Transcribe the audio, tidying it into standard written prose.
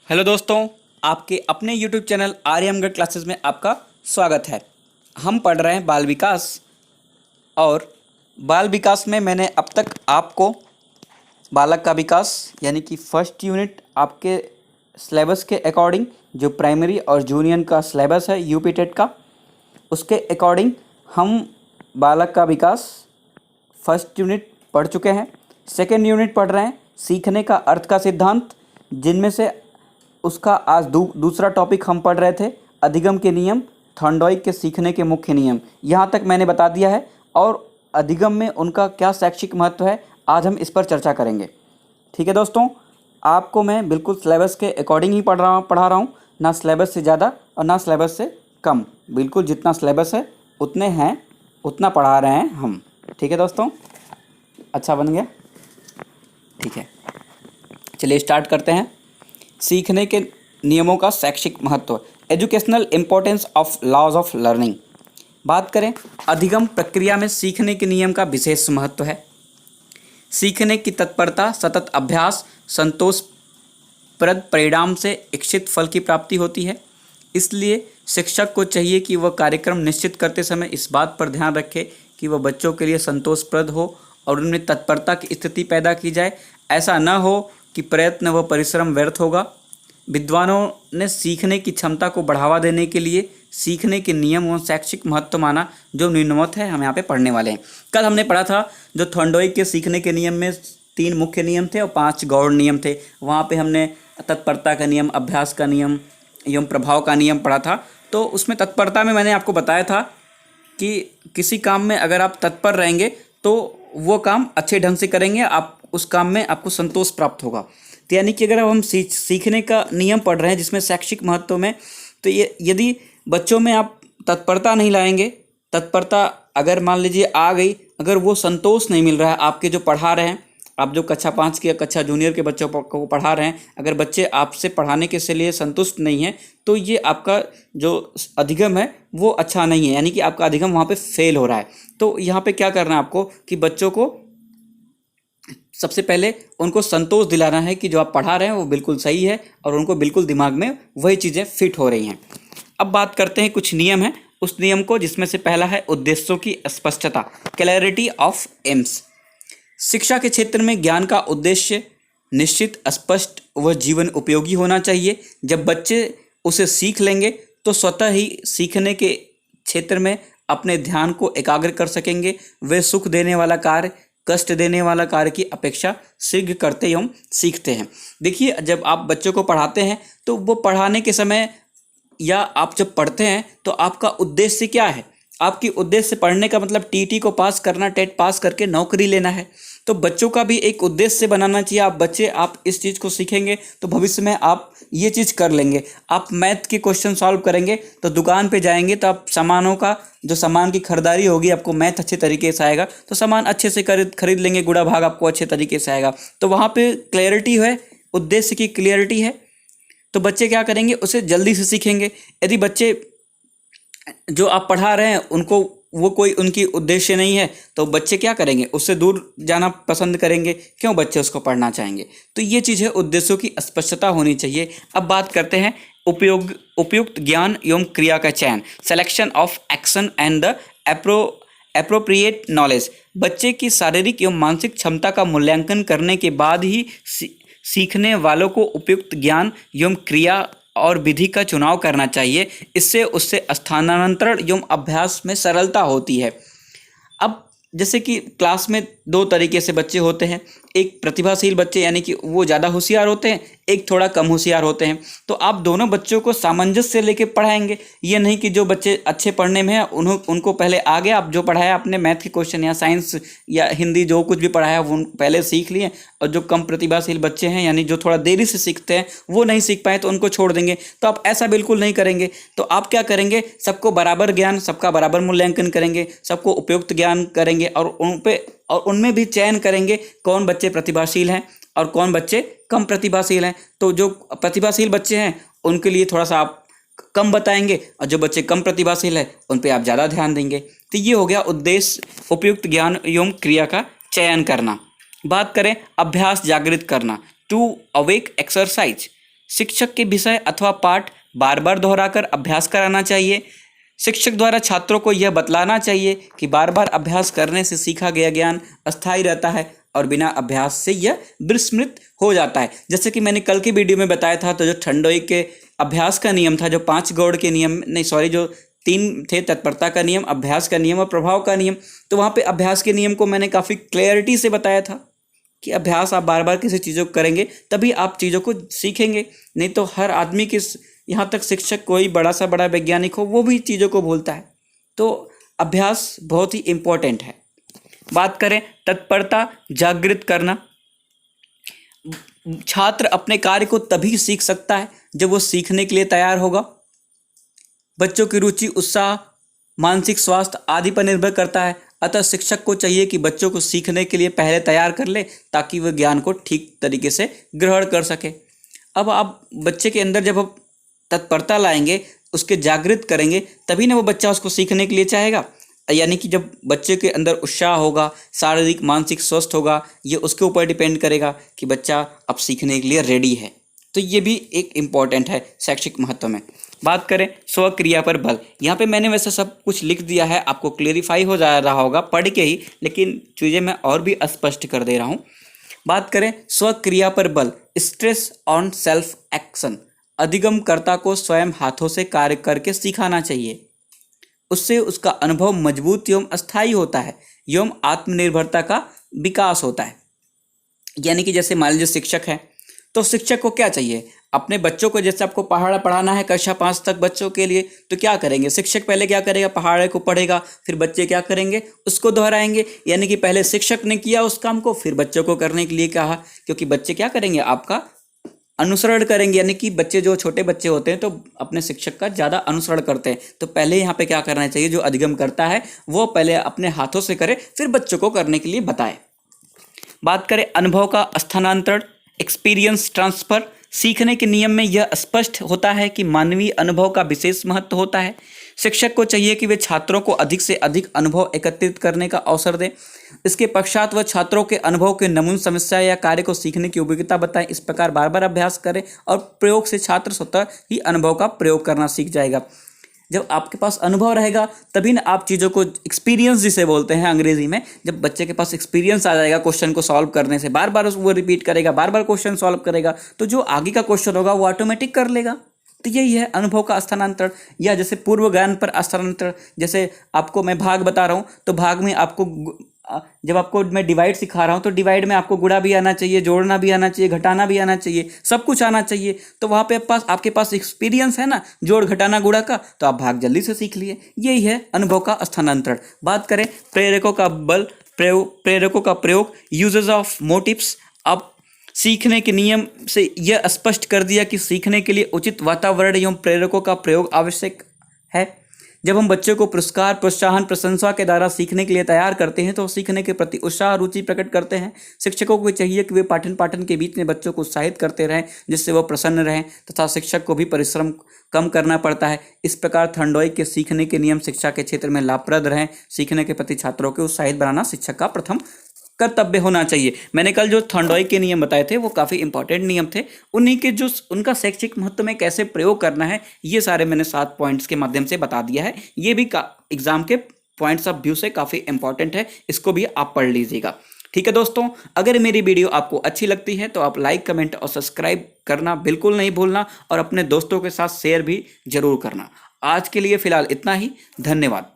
Hello दोस्तों, आपके अपने YouTube चैनल आर्यमगढ़ क्लासेस में आपका स्वागत है। हम पढ़ रहे हैं बाल विकास और बाल विकास में मैंने अब तक आपको बालक का विकास यानी कि फर्स्ट यूनिट आपके सिलेबस के अकॉर्डिंग जो प्राइमरी और जूनियर का सिलेबस है यूपी टेट का, उसके अकॉर्डिंग हम बालक का विकास फर्स्ट यूनिट पढ़ चुके हैं। सेकेंड यूनिट पढ़ रहे हैं सीखने का अर्थ का सिद्धांत, जिनमें से उसका आज दूसरा टॉपिक हम पढ़ रहे थे अधिगम के नियम, थॉर्नडाइक के सीखने के मुख्य नियम। यहाँ तक मैंने बता दिया है और अधिगम में उनका क्या शैक्षिक महत्व है, आज हम इस पर चर्चा करेंगे। ठीक है दोस्तों, आपको मैं बिल्कुल सिलेबस के अकॉर्डिंग ही पढ़ा रहा हूँ, ना सिलेबस से ज़्यादा और ना सिलेबस से कम। बिल्कुल जितना सिलेबस है उतने हैं, उतना पढ़ा रहे हैं हम। ठीक है दोस्तों, अच्छा बन गया। ठीक है, चलिए स्टार्ट करते हैं। सीखने के नियमों का शैक्षिक महत्व, educational importance of laws of learning. बात करें अधिगम प्रक्रिया में सीखने के नियम का विशेष महत्व है। सीखने की तत्परता, सतत अभ्यास, संतोषप्रद परिणाम से इच्छित फल की प्राप्ति होती है। इसलिए शिक्षक को चाहिए कि वह कार्यक्रम निश्चित करते समय इस बात पर ध्यान रखे कि वह बच्चों के लिए संतोषप्रद हो और उनमें तत्परता की स्थिति पैदा की जाए। ऐसा न हो कि प्रयत्न व परिश्रम व्यर्थ होगा। विद्वानों ने सीखने की क्षमता को बढ़ावा देने के लिए सीखने के नियम व शैक्षिक महत्व माना, जो निम्नवत है। हम यहाँ पे पढ़ने वाले हैं। कल हमने पढ़ा था जो थॉर्नडाइक के सीखने के नियम में 3 मुख्य नियम थे और 5 गौण नियम थे। वहाँ पे हमने तत्परता का नियम, अभ्यास का नियम एवं प्रभाव का नियम पढ़ा था। तो उसमें तत्परता में मैंने आपको बताया था कि किसी काम में अगर आप तत्पर रहेंगे तो वो काम अच्छे ढंग से करेंगे, आप उस काम में आपको संतोष प्राप्त होगा। तो यानी कि अगर हम सीखने का नियम पढ़ रहे हैं जिसमें शैक्षिक महत्व में, तो ये यदि बच्चों में आप तत्परता नहीं लाएंगे, तत्परता अगर मान लीजिए आ गई, अगर वो संतोष नहीं मिल रहा है आपके जो पढ़ा रहे हैं, आप जो कक्षा 5 की या कक्षा जूनियर के बच्चों को पढ़ा रहे हैं, अगर बच्चे आपसे पढ़ाने के लिए संतुष्ट नहीं हैं, तो ये आपका जो अधिगम है वो अच्छा नहीं है, यानी कि आपका अधिगम वहाँ पे फेल हो रहा है। तो यहाँ पे क्या करना है आपको कि बच्चों को सबसे पहले उनको संतोष दिलाना है कि जो आप पढ़ा रहे हैं वो बिल्कुल सही है और उनको बिल्कुल दिमाग में वही चीज़ें फिट हो रही हैं। अब बात करते हैं कुछ नियम हैं उस नियम को, जिसमें से पहला है उद्देश्यों की स्पष्टता, क्लैरिटी ऑफ एम्स। शिक्षा के क्षेत्र में ज्ञान का उद्देश्य निश्चित, स्पष्ट व जीवन उपयोगी होना चाहिए। जब बच्चे उसे सीख लेंगे तो स्वतः ही सीखने के क्षेत्र में अपने ध्यान को एकाग्र कर सकेंगे। वे सुख देने वाला कार्य कष्ट देने वाला कार्य की अपेक्षा शीघ्र करते एवं सीखते हैं। देखिए, जब आप बच्चों को पढ़ाते हैं तो वो पढ़ाने के समय या आप जब पढ़ते हैं तो आपका उद्देश्य क्या है? आपकी उद्देश्य पढ़ने का मतलब टीटी को पास करना, टेट पास करके नौकरी लेना है। तो बच्चों का भी एक उद्देश्य बनाना चाहिए। आप इस चीज़ को सीखेंगे तो भविष्य में आप ये चीज़ कर लेंगे। आप मैथ के क्वेश्चन सॉल्व करेंगे तो दुकान पे जाएंगे तो आप सामानों का जो सामान की खरीदारी होगी, आपको मैथ अच्छे तरीके से आएगा तो सामान अच्छे से खरीद लेंगे, गुणा भाग आपको अच्छे तरीके से आएगा। तो वहाँ पे क्लैरिटी है, उद्देश्य की क्लियरिटी है, तो बच्चे क्या करेंगे, उसे जल्दी से सीखेंगे। यदि बच्चे जो आप पढ़ा रहे हैं उनको वो कोई उनकी उद्देश्य नहीं है तो बच्चे क्या करेंगे, उससे दूर जाना पसंद करेंगे। क्यों? बच्चे उसको पढ़ना चाहेंगे। तो ये चीज़ है, उद्देश्यों की स्पष्टता होनी चाहिए। अब बात करते हैं उपयुक्त ज्ञान एवं क्रिया का चयन, selection of action and the appropriate knowledge. बच्चे की शारीरिक एवं मानसिक क्षमता का मूल्यांकन करने के बाद ही सीखने वालों को उपयुक्त ज्ञान एवं क्रिया और विधि का चुनाव करना चाहिए। इससे उससे स्थानांतरण एवं अभ्यास में सरलता होती है। अब जैसे कि क्लास में 2 तरीके से बच्चे होते हैं, एक प्रतिभाशील बच्चे यानी कि वो ज़्यादा होशियार होते हैं, एक थोड़ा कम होशियार होते हैं। तो आप दोनों बच्चों को सामंजस्य से लेके पढ़ाएंगे। ये नहीं कि जो बच्चे अच्छे पढ़ने में हैं उनको पहले आगे आप जो पढ़ाया आपने मैथ के क्वेश्चन या साइंस या हिंदी जो कुछ भी पढ़ाया वो पहले सीख लिए, और जो कम प्रतिभाशील बच्चे हैं यानी जो थोड़ा देरी से सीखते हैं वो नहीं सीख पाए तो उनको छोड़ देंगे। तो आप ऐसा बिल्कुल नहीं करेंगे। तो आप क्या करेंगे, सबको बराबर ज्ञान, सबका बराबर मूल्यांकन करेंगे, सबको उपयुक्त ज्ञान करेंगे और उनमें भी चयन करेंगे कौन बच्चे प्रतिभाशील हैं और कौन बच्चे कम प्रतिभाशील हैं। तो जो प्रतिभाशील बच्चे हैं उनके लिए थोड़ा सा आप कम बताएंगे और जो बच्चे कम प्रतिभाशील हैं उन पे आप ज़्यादा ध्यान देंगे। तो ये हो गया उद्देश्य, उपयुक्त ज्ञान एवं क्रिया का चयन करना। बात करें अभ्यास जागृत करना, टू अवेक एक्सरसाइज। शिक्षक के विषय अथवा पाठ बार बार दोहराकर अभ्यास कराना चाहिए। शिक्षक द्वारा छात्रों को यह बतलाना चाहिए कि बार बार अभ्यास करने से सीखा गया ज्ञान अस्थायी रहता है और बिना अभ्यास से यह विस्मृत हो जाता है। जैसे कि मैंने कल की वीडियो में बताया था, तो जो ठंडोई के अभ्यास का नियम था, जो 5 गौड़ के नियम नहीं सॉरी जो 3 थे, तत्परता का नियम, अभ्यास का नियम और प्रभाव का नियम, तो वहाँ पे अभ्यास के नियम को मैंने काफ़ी क्लैरिटी से बताया था कि अभ्यास आप बार बार किसी चीज़ों को करेंगे तभी आप चीज़ों को सीखेंगे। नहीं तो हर आदमी के, यहाँ तक शिक्षक कोई बड़ा सा बड़ा वैज्ञानिक हो, वो भी चीज़ों को भूलता है। तो अभ्यास बहुत ही इम्पोर्टेंट है। बात करें तत्परता जागृत करना, छात्र अपने कार्य को तभी सीख सकता है जब वो सीखने के लिए तैयार होगा। बच्चों की रुचि, उत्साह, मानसिक स्वास्थ्य आदि पर निर्भर करता है। अतः शिक्षक को चाहिए कि बच्चों को सीखने के लिए पहले तैयार कर ले ताकि वह ज्ञान को ठीक तरीके से ग्रहण कर सके। अब आप बच्चे के अंदर जब आप तत्परता लाएंगे, उसके जागृत करेंगे, तभी ना वो बच्चा उसको सीखने के लिए चाहेगा। यानी कि जब बच्चे के अंदर उत्साह होगा, शारीरिक मानसिक स्वस्थ होगा, ये उसके ऊपर डिपेंड करेगा कि बच्चा अब सीखने के लिए रेडी है। तो ये भी एक इम्पॉर्टेंट है शैक्षिक महत्व में। बात करें स्वक्रिया पर बल, यहाँ पे मैंने वैसे सब कुछ लिख दिया है, आपको क्लेरिफाई हो जा रहा होगा पढ़ के ही, लेकिन चीज़ें मैं और भी स्पष्ट कर दे रहा हूँ। बात करें स्वक्रिया पर बल, स्ट्रेस ऑन सेल्फ एक्शन, अधिगमकर्ता को स्वयं हाथों से कार्य करके सिखाना चाहिए। उससे उसका अनुभव मजबूत एवं अस्थायी होता है एवं आत्मनिर्भरता का विकास होता है। यानी कि जैसे मान लीजिए शिक्षक है, तो शिक्षक को क्या चाहिए, अपने बच्चों को, जैसे आपको पढ़ाना है कक्षा 5 तक बच्चों के लिए, तो क्या करेंगे शिक्षक, पहले क्या करेगा, पहाड़े को पढ़ेगा, फिर बच्चे क्या करेंगे, उसको दोहराएंगे। यानी कि पहले शिक्षक ने किया उस काम को, फिर बच्चों को करने के लिए कहा, क्योंकि बच्चे क्या करेंगे, आपका अनुसरण करेंगे। यानी कि बच्चे, जो छोटे बच्चे होते हैं, तो अपने शिक्षक का ज़्यादा अनुसरण करते हैं। तो पहले यहाँ पे क्या करना चाहिए, जो अधिगम करता है वो पहले अपने हाथों से करे, फिर बच्चों को करने के लिए बताए। बात करें अनुभव का स्थानांतरण, एक्सपीरियंस ट्रांसफर, सीखने के नियम में यह स्पष्ट होता है कि मानवीय अनुभव का विशेष महत्व होता है। शिक्षक को चाहिए कि वे छात्रों को अधिक से अधिक अनुभव एकत्रित करने का अवसर दें। इसके पश्चात वह छात्रों के अनुभव के नमूने, समस्या या कार्य को सीखने की उपयोगिता बताएं। इस प्रकार बार बार अभ्यास करें और प्रयोग से छात्र स्वतः ही अनुभव का प्रयोग करना सीख जाएगा। जब आपके पास अनुभव रहेगा तभी ना आप चीज़ों को, एक्सपीरियंस जिसे बोलते हैं अंग्रेजी में, जब बच्चे के पास एक्सपीरियंस आ जाएगा क्वेश्चन को सॉल्व करने से, बार बार वो रिपीट करेगा, बार बार क्वेश्चन सॉल्व करेगा, तो जो आगे का क्वेश्चन होगा वो ऑटोमेटिक कर लेगा। तो यही है अनुभव का स्थानांतरण। या जैसे पूर्व ज्ञान पर स्थानांतरण, जैसे आपको मैं भाग बता रहा हूँ, तो भाग में आपको, जब आपको मैं डिवाइड सिखा रहा हूँ, तो डिवाइड में आपको गुणा भी आना चाहिए, जोड़ना भी आना चाहिए, घटाना भी आना चाहिए, सब कुछ आना चाहिए। तो वहाँ पे आपके पास एक्सपीरियंस है ना, जोड़ घटाना गुणा का, तो आप भाग जल्दी से सीख लिए। यही है अनुभव का स्थानांतरण। बात करें प्रेरकों का बल, प्रेरकों का प्रयोग, यूजेस ऑफ मोटिव्स। अब सीखने के नियम से यह स्पष्ट कर दिया कि सीखने के लिए उचित वातावरण एवं प्रेरकों का प्रयोग आवश्यक है। जब हम बच्चों को पुरस्कार, प्रोत्साहन, प्रशंसा के द्वारा सीखने के लिए तैयार करते हैं तो सीखने के प्रति उत्साह, रुचि प्रकट करते हैं। शिक्षकों को चाहिए कि वे पाठन के बीच में बच्चों को उत्साहित करते रहें, जिससे वह प्रसन्न रहें, तथा शिक्षक को भी परिश्रम कम करना पड़ता है। इस प्रकार थर्नडॉय के सीखने के नियम शिक्षा के क्षेत्र में लाभप्रद रहें। सीखने के प्रति छात्रों को उत्साहित बनाना शिक्षक का प्रथम कर्तव्य होना चाहिए। मैंने कल जो थर्नडॉय के नियम बताए थे वो काफ़ी इंपॉर्टेंट नियम थे, उन्हीं के जो उनका शैक्षिक महत्व में कैसे प्रयोग करना है, ये सारे मैंने 7 पॉइंट्स के माध्यम से बता दिया है। ये भी एग्जाम के पॉइंट्स ऑफ व्यू से काफ़ी इंपॉर्टेंट है, इसको भी आप पढ़ लीजिएगा। ठीक है दोस्तों, अगर मेरी वीडियो आपको अच्छी लगती है तो आप लाइक, कमेंट और सब्सक्राइब करना बिल्कुल नहीं भूलना, और अपने दोस्तों के साथ शेयर भी जरूर करना। आज के लिए फ़िलहाल इतना ही, धन्यवाद।